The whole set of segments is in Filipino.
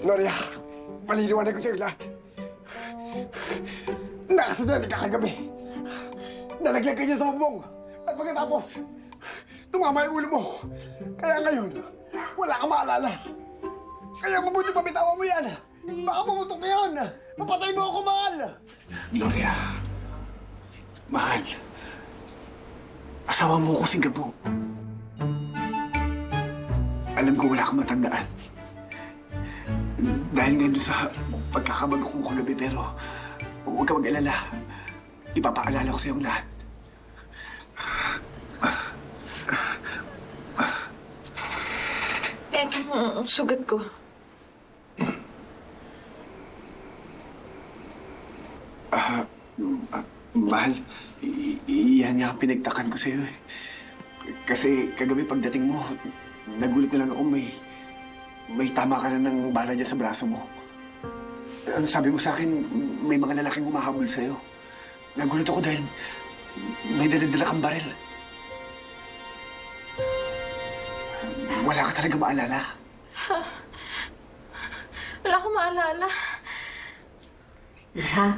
Noria, paliliwanag ko sa'yo lahat. Nakasadali ka kagabi. Nalaglag ka niya sa bubong. At pagkatapos, tumama yung ulo mo. Kaya ngayon, wala kang maalala. Kaya mabuti pa bitawan mo yan. Baka pumutok ka yan. Mapatay mo ako, mahal. Gloria, mahal. Asawa mo ko si Gabo. Alam ko wala kang matandaan. Dahil nga doon sa pagkakabago ko kagabi, pero huwag ka mag-alala. Ipapaalala ko sa iyong lahat. Eto mo, sugat ko. Mahal, yan nga ang pinagtakan ko sa iyo eh. Kasi kagabi pagdating mo, nagulat na lang ako may tama ka na ng bala dyan sa braso mo. Ang sabi mo sa akin, may mga lalaking humahabol sa iyo. Nagulat ako dahil may dala-dala kang baril. Wala ka talaga maalala. Wala akong maalala. Iha.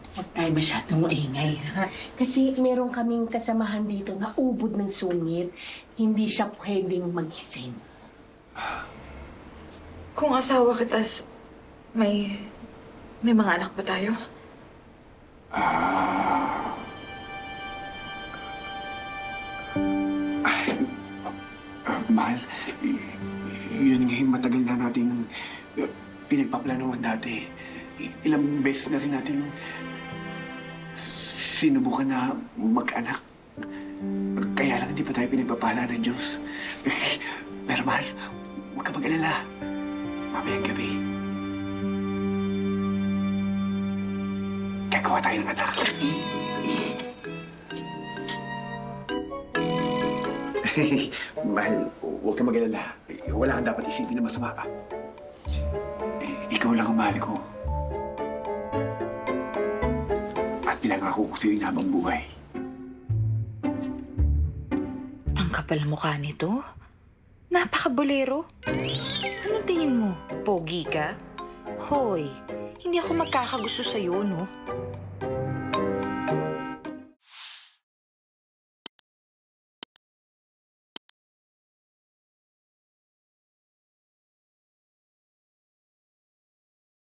Huwag tayo masyadong maingay, ha? Kasi meron kaming kasamahan dito na ubod ng sungit. Hindi siya pwedeng magising. Kung asawa kita, may mga anak ba tayo? Mahal, yun nga yung matagal na nating pinagpaplanuhan dati. Ilang beses na rin natin sinubukan na mag-anak. Kaya lang hindi pa tayo pinagpapala ng Diyos. Pero mahal, huwag ka mag-alala. Mamayang gabi, gagawa tayo ng anak. Mahal, huwag ka mag-alala. Wala kang dapat isipin na masama ka. Ikaw lang ang mahal ko. At pinangako ko sa'yo yung habang buhay. Ang kapal mukha nito. Napaka-bolero. Anong tingin mo? Pogi ka? Hoy, hindi ako magkakagusto sa'yo, no?